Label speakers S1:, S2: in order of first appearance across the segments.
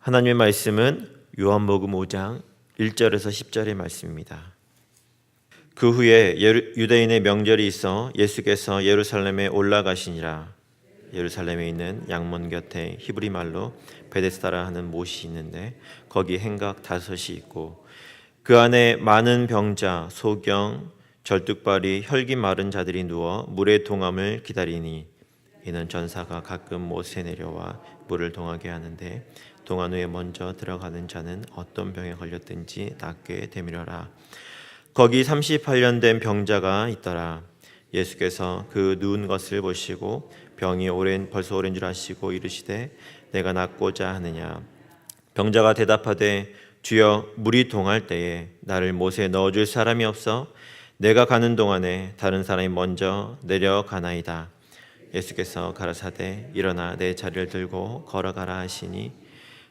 S1: 하나님의 말씀은 요한복음 5장 1절에서 10절의 말씀입니다. 그 후에 유대인의 명절이 있어 예수께서 예루살렘에 올라가시니라. 예루살렘에 있는 양문 곁에 히브리 말로 베데스다라 하는 못이 있는데 거기 행각 5이 있고 그 안에 많은 병자, 소경, 절뚝발이, 혈기 마른 자들이 누워 물의 동함을 기다리니 이는 전사가 가끔 못에 내려와 물을 동하게 하는데 동한 후에 먼저 들어가는 자는 어떤 병에 걸렸든지 낫게 되밀어라. 거기 38년 된 병자가 있더라. 예수께서 그 누운 것을 보시고 병이 벌써 오랜 줄 아시고 이르시되 내가 낫고자 하느냐. 병자가 대답하되 주여 물이 동할 때에 나를 못에 넣어줄 사람이 없어 내가 가는 동안에 다른 사람이 먼저 내려가나이다. 예수께서 가라사대 일어나 내 자리를 들고 걸어가라 하시니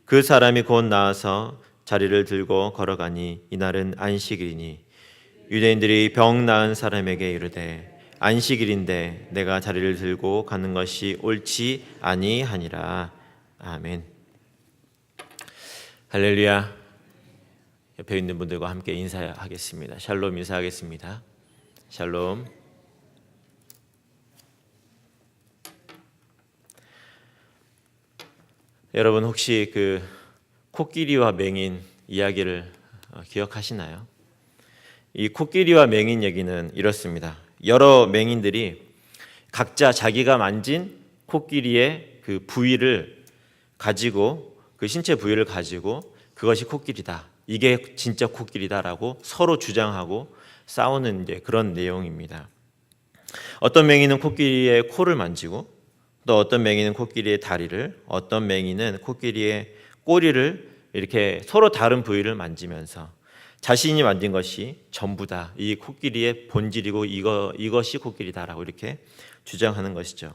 S1: 그 사람이 곧 나와서 자리를 들고 걸어가니 이날은 안식일이니 유대인들이 병 나은 사람에게 이르되 안식일인데 내가 자리를 들고 가는 것이 옳지 아니하니라. 아멘. 할렐루야. 옆에 있는 분들과 함께 인사하겠습니다. 샬롬 인사하겠습니다. 샬롬. 여러분 혹시 그 코끼리와 맹인 이야기를 기억하시나요? 이 코끼리와 맹인 얘기는 이렇습니다. 여러 맹인들이 각자 자기가 만진 코끼리의 그 부위를 가지고 그 신체 부위를 가지고 그것이 코끼리다. 이게 진짜 코끼리다라고 서로 주장하고 싸우는 이제 그런 내용입니다. 어떤 맹인은 코끼리의 코를 만지고 또 어떤 맹인은 코끼리의 다리를, 어떤 맹인은 코끼리의 꼬리를 이렇게 서로 다른 부위를 만지면서 자신이 만진 것이 전부다. 이 코끼리의 본질이고 이것이 코끼리다라고 이렇게 주장하는 것이죠.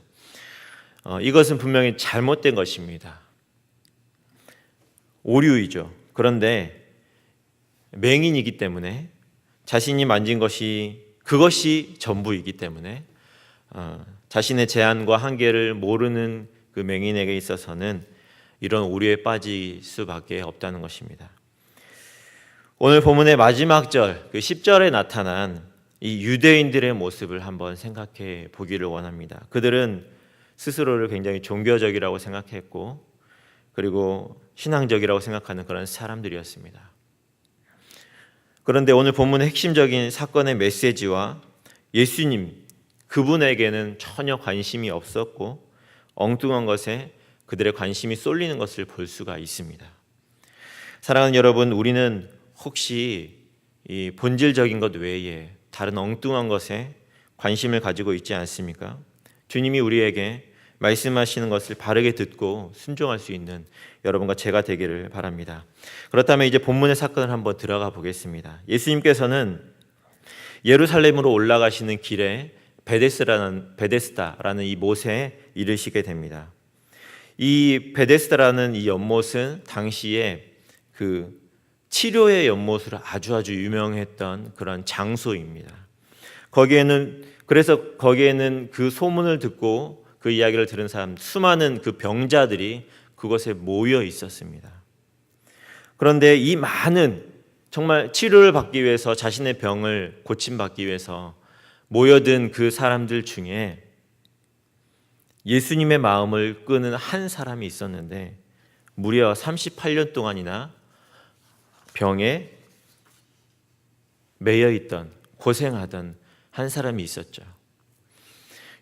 S1: 이것은 분명히 잘못된 것입니다. 오류이죠. 그런데 맹인이기 때문에 자신이 만진 그것이 전부이기 때문에 자신의 제한과 한계를 모르는 그 맹인에게 있어서는 이런 오류에 빠질 수밖에 없다는 것입니다. 오늘 본문의 마지막 절, 그 10절에 나타난 이 유대인들의 모습을 한번 생각해 보기를 원합니다. 그들은 스스로를 굉장히 종교적이라고 생각했고 그리고 신앙적이라고 생각하는 그런 사람들이었습니다. 그런데 오늘 본문의 핵심적인 사건의 메시지와 예수님 그분에게는 전혀 관심이 없었고 엉뚱한 것에 그들의 관심이 쏠리는 것을 볼 수가 있습니다. 사랑하는 여러분, 우리는 혹시 이 본질적인 것 외에 다른 엉뚱한 것에 관심을 가지고 있지 않습니까? 주님이 우리에게 말씀하시는 것을 바르게 듣고 순종할 수 있는 여러분과 제가 되기를 바랍니다. 그렇다면 이제 본문의 사건을 한번 들어가 보겠습니다. 예수님께서는 예루살렘으로 올라가시는 길에 베데스다라는 이 못에 이르시게 됩니다. 이 베데스다라는 이 연못은 당시에 그 치료의 연못으로 아주 유명했던 그런 장소입니다. 그래서 거기에는 그 소문을 듣고 그 이야기를 들은 사람, 수많은 그 병자들이 그곳에 모여 있었습니다. 그런데 이 많은 정말 치료를 받기 위해서 자신의 병을 고침받기 위해서 모여든 그 사람들 중에 예수님의 마음을 끄는 한 사람이 있었는데 무려 38년 동안이나 병에 매여 있던 고생하던 한 사람이 있었죠.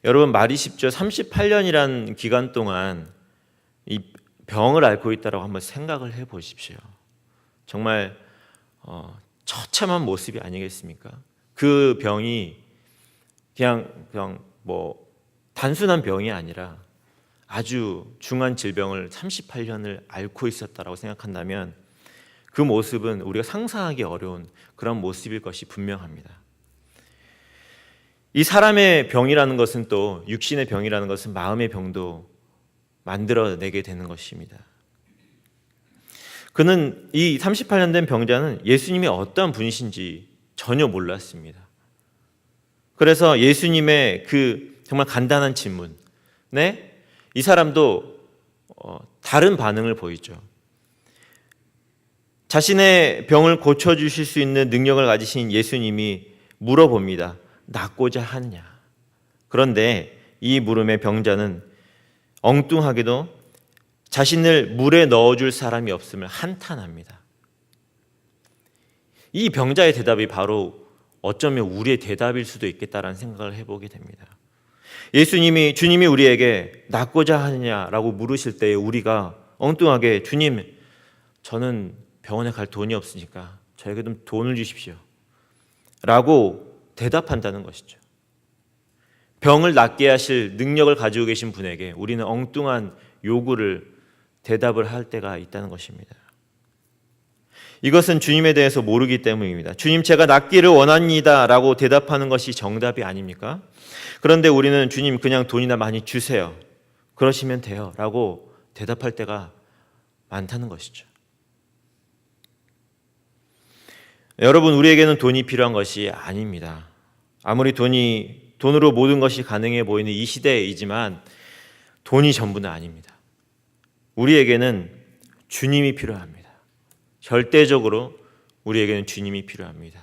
S1: 여러분 말이 쉽죠. 38년이란 기간 동안 이 병을 앓고 있다고 한번 생각을 해 보십시오. 정말 처참한 모습이 아니겠습니까? 그 병이 그냥 뭐 단순한 병이 아니라 아주 중한 질병을 38년을 앓고 있었다라고 생각한다면 그 모습은 우리가 상상하기 어려운 그런 모습일 것이 분명합니다. 이 사람의 병이라는 것은 또 육신의 병이라는 것은 마음의 병도 만들어내게 되는 것입니다. 그는 이 38년 된 병자는 예수님이 어떤 분이신지 전혀 몰랐습니다. 그래서 예수님의 그 정말 간단한 질문에 이 사람도 다른 반응을 보이죠. 자신의 병을 고쳐주실 수 있는 능력을 가지신 예수님이 물어봅니다. 낫고자 하느냐? 그런데 이 물음에 병자는 엉뚱하게도 자신을 물에 넣어줄 사람이 없음을 한탄합니다. 이 병자의 대답이 바로 어쩌면 우리의 대답일 수도 있겠다라는 생각을 해보게 됩니다. 주님이 우리에게 낫고자 하느냐라고 물으실 때 우리가 엉뚱하게 주님, 저는 병원에 갈 돈이 없으니까 저에게 좀 돈을 주십시오 라고 대답한다는 것이죠. 병을 낫게 하실 능력을 가지고 계신 분에게 우리는 엉뚱한 요구를 대답을 할 때가 있다는 것입니다. 이것은 주님에 대해서 모르기 때문입니다. 주님, 제가 낫기를 원합니다 라고 대답하는 것이 정답이 아닙니까? 그런데 우리는 주님, 그냥 돈이나 많이 주세요, 그러시면 돼요 라고 대답할 때가 많다는 것이죠. 여러분, 우리에게는 돈이 필요한 것이 아닙니다. 아무리 돈으로 모든 것이 가능해 보이는 이 시대이지만 돈이 전부는 아닙니다. 우리에게는 주님이 필요합니다. 절대적으로 우리에게는 주님이 필요합니다.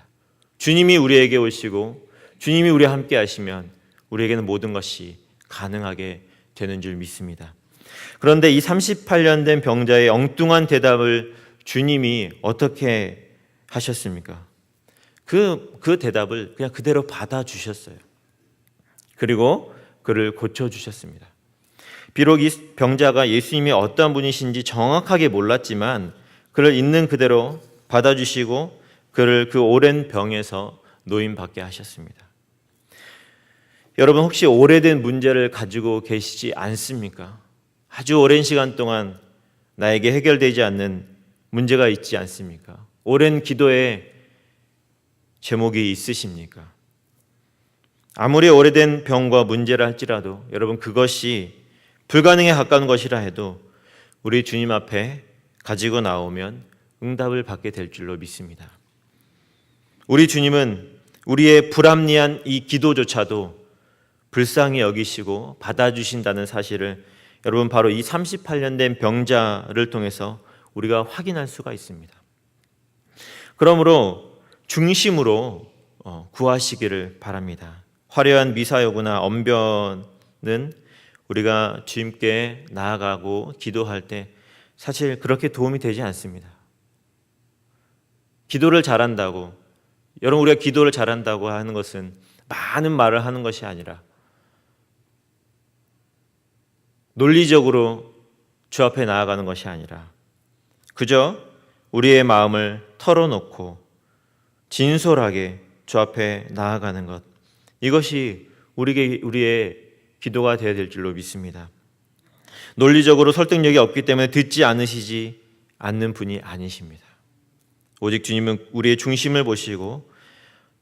S1: 주님이 우리에게 오시고 주님이 우리와 함께 하시면 우리에게는 모든 것이 가능하게 되는 줄 믿습니다. 그런데 이 38년 된 병자의 엉뚱한 대답을 주님이 어떻게 하셨습니까? 그 대답을 그냥 그대로 받아주셨어요. 그리고 그를 고쳐주셨습니다. 비록 이 병자가 예수님이 어떤 분이신지 정확하게 몰랐지만 그를 있는 그대로 받아주시고 그를 그 오랜 병에서 노임받게 하셨습니다. 여러분, 혹시 오래된 문제를 가지고 계시지 않습니까? 아주 오랜 시간 동안 나에게 해결되지 않는 문제가 있지 않습니까? 오랜 기도의 제목이 있으십니까? 아무리 오래된 병과 문제라 할지라도 여러분, 그것이 불가능에 가까운 것이라 해도 우리 주님 앞에 가지고 나오면 응답을 받게 될 줄로 믿습니다. 우리 주님은 우리의 불합리한 이 기도조차도 불쌍히 여기시고 받아주신다는 사실을 여러분, 바로 이 38년 된 병자를 통해서 우리가 확인할 수가 있습니다. 그러므로 중심으로 구하시기를 바랍니다. 화려한 미사여구나 언변은 우리가 주님께 나아가고 기도할 때 사실 그렇게 도움이 되지 않습니다. 기도를 잘한다고, 여러분, 우리가 기도를 잘한다고 하는 것은 많은 말을 하는 것이 아니라 논리적으로 주 앞에 나아가는 것이 아니라 그저 우리의 마음을 털어놓고 진솔하게 주 앞에 나아가는 것, 이것이 우리의 기도가 되어야 될 줄로 믿습니다. 논리적으로 설득력이 없기 때문에 듣지 않으시지 않는 분이 아니십니다. 오직 주님은 우리의 중심을 보시고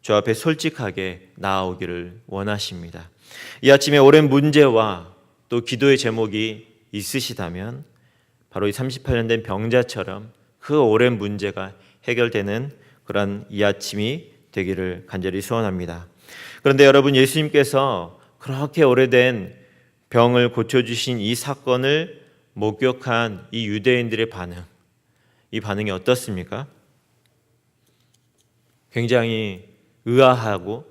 S1: 주 앞에 솔직하게 나아오기를 원하십니다. 이 아침에 오랜 문제와 또 기도의 제목이 있으시다면 바로 이 38년 된 병자처럼 그 오랜 문제가 해결되는 그런 이 아침이 되기를 간절히 소원합니다. 그런데 여러분, 예수님께서 그렇게 오래된 병을 고쳐주신 이 사건을 목격한 이 유대인들의 반응, 이 반응이 어떻습니까? 굉장히 의아하고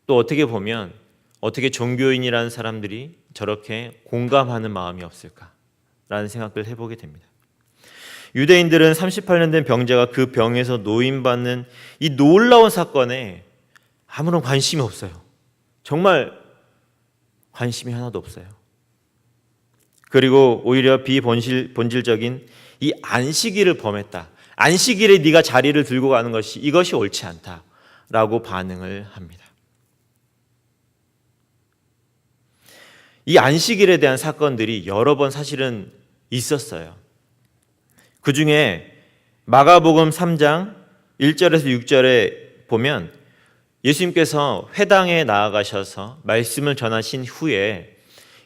S1: 또 어떻게 보면 어떻게 종교인이라는 사람들이 저렇게 공감하는 마음이 없을까라는 생각을 해보게 됩니다. 유대인들은 38년 된 병자가 그 병에서 노임받는 이 놀라운 사건에 아무런 관심이 없어요. 정말 관심이 하나도 없어요. 그리고 오히려 비본질적인 이 안식일을 범했다, 안식일에 네가 자리를 들고 가는 것이 이것이 옳지 않다라고 반응을 합니다. 이 안식일에 대한 사건들이 여러 번 사실은 있었어요. 그 중에 마가복음 3장 1절에서 6절에 보면 예수님께서 회당에 나아가셔서 말씀을 전하신 후에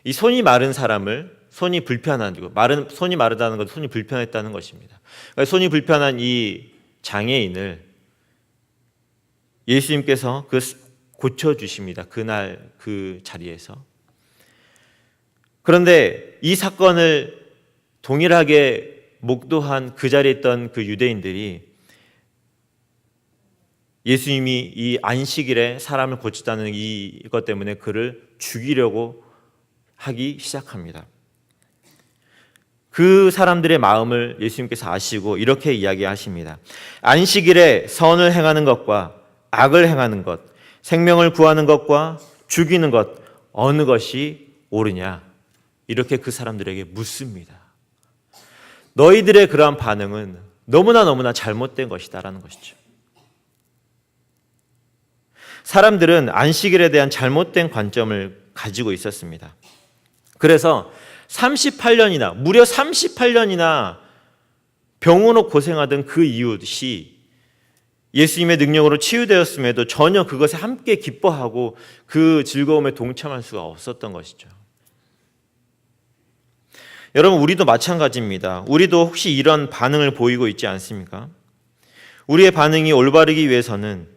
S1: 이 손이 마른 사람을, 손이 마르다는 건 손이 불편했다는 것입니다. 그러니까 손이 불편한 이 장애인을 예수님께서 고쳐주십니다. 그날 그 자리에서. 그런데 이 사건을 동일하게 목도한 그 자리에 있던 그 유대인들이 예수님이 이 안식일에 사람을 고치다는 이것 때문에 그를 죽이려고 하기 시작합니다. 그 사람들의 마음을 예수님께서 아시고 이렇게 이야기하십니다. 안식일에 선을 행하는 것과 악을 행하는 것, 생명을 구하는 것과 죽이는 것, 어느 것이 옳으냐? 이렇게 그 사람들에게 묻습니다. 너희들의 그러한 반응은 너무나 잘못된 것이다라는 것이죠. 사람들은 안식일에 대한 잘못된 관점을 가지고 있었습니다. 그래서 38년이나 무려 38년이나 병으로 고생하던 그 이웃이 예수님의 능력으로 치유되었음에도 전혀 그것에 함께 기뻐하고 그 즐거움에 동참할 수가 없었던 것이죠. 여러분, 우리도 마찬가지입니다. 우리도 혹시 이런 반응을 보이고 있지 않습니까? 우리의 반응이 올바르기 위해서는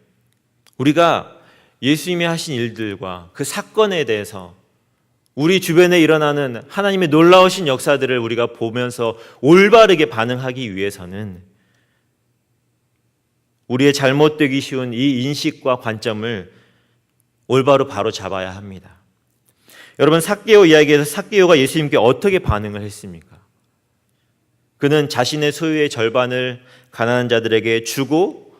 S1: 우리가 예수님이 하신 일들과 그 사건에 대해서 우리 주변에 일어나는 하나님의 놀라우신 역사들을 우리가 보면서 올바르게 반응하기 위해서는 우리의 잘못되기 쉬운 이 인식과 관점을 올바로 바로 잡아야 합니다. 여러분, 삭개오 이야기에서 삭개오가 예수님께 어떻게 반응을 했습니까? 그는 자신의 소유의 절반을 가난한 자들에게 주고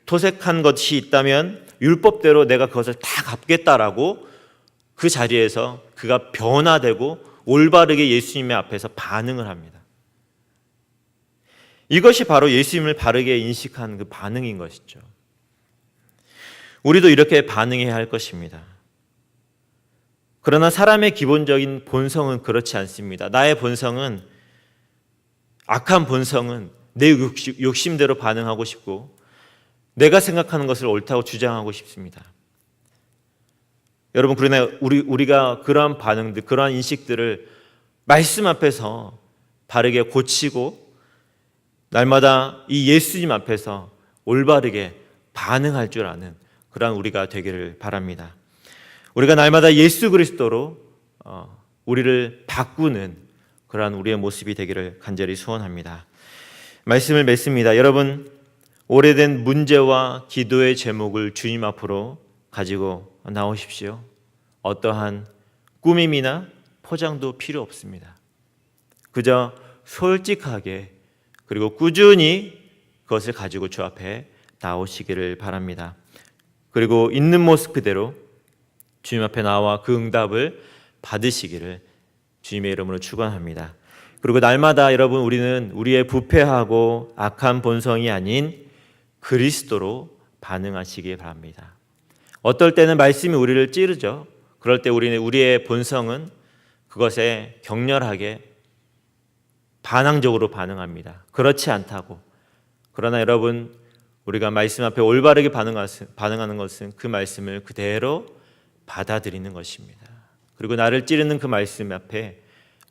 S1: 토색한 것이 있다면 율법대로 내가 그것을 다 갚겠다라고 그 자리에서 그가 변화되고 올바르게 예수님의 앞에서 반응을 합니다. 이것이 바로 예수님을 바르게 인식한 그 반응인 것이죠. 우리도 이렇게 반응해야 할 것입니다. 그러나 사람의 기본적인 본성은 그렇지 않습니다. 나의 본성은, 악한 본성은 내 욕심대로 반응하고 싶고 내가 생각하는 것을 옳다고 주장하고 싶습니다. 여러분, 그러나 우리가 그러한 반응들, 그러한 인식들을 말씀 앞에서 바르게 고치고 날마다 이 예수님 앞에서 올바르게 반응할 줄 아는 그러한 우리가 되기를 바랍니다. 우리가 날마다 예수 그리스도로 우리를 바꾸는 그러한 우리의 모습이 되기를 간절히 소원합니다. 말씀을 맺습니다. 여러분, 오래된 문제와 기도의 제목을 주님 앞으로 가지고 나오십시오. 어떠한 꾸밈이나 포장도 필요 없습니다. 그저 솔직하게 그리고 꾸준히 그것을 가지고 주 앞에 나오시기를 바랍니다. 그리고 있는 모습 그대로 주님 앞에 나와 그 응답을 받으시기를 주님의 이름으로 축원합니다. 그리고 날마다 여러분, 우리는 우리의 부패하고 악한 본성이 아닌 그리스도로 반응하시기 바랍니다. 어떨 때는 말씀이 우리를 찌르죠. 그럴 때 우리는 우리의 본성은 그것에 격렬하게 반항적으로 반응합니다. 그렇지 않다고. 그러나 여러분, 우리가 말씀 앞에 올바르게 반응하는 것은 그 말씀을 그대로 받아들이는 것입니다. 그리고 나를 찌르는 그 말씀 앞에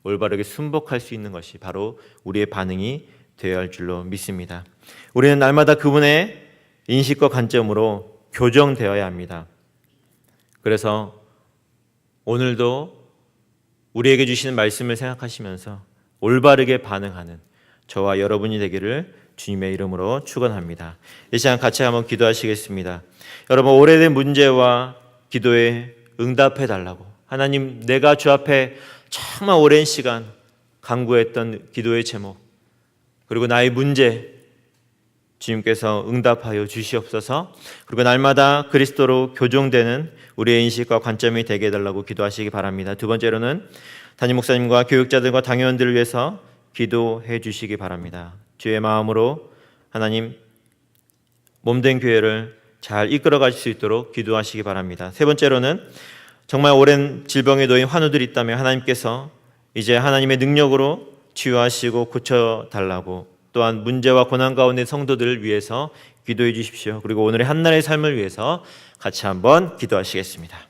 S1: 올바르게 순복할 수 있는 것이 바로 우리의 반응이 되어야 할 줄로 믿습니다. 우리는 날마다 그분의 인식과 관점으로 교정되어야 합니다. 그래서 오늘도 우리에게 주시는 말씀을 생각하시면서 올바르게 반응하는 저와 여러분이 되기를 주님의 이름으로 축원합니다. 이 시간 같이 한번 기도하시겠습니다. 여러분, 오래된 문제와 기도에 응답해 달라고, 하나님, 내가 주 앞에 정말 오랜 시간 간구했던 기도의 제목, 그리고 나의 문제 주님께서 응답하여 주시옵소서. 그리고 날마다 그리스도로 교정되는 우리의 인식과 관점이 되게 해달라고 기도하시기 바랍니다. 두 번째로는 담임 목사님과 교육자들과 당회원들을 위해서 기도해 주시기 바랍니다. 주의 마음으로 하나님 몸된 교회를 잘 이끌어 가실 수 있도록 기도하시기 바랍니다. 세 번째로는 정말 오랜 질병에 놓인 환우들이 있다면 하나님께서 이제 하나님의 능력으로 치유하시고 고쳐달라고, 또한 문제와 고난 가운데 성도들을 위해서 기도해 주십시오. 그리고 오늘의 한날의 삶을 위해서 같이 한번 기도하시겠습니다.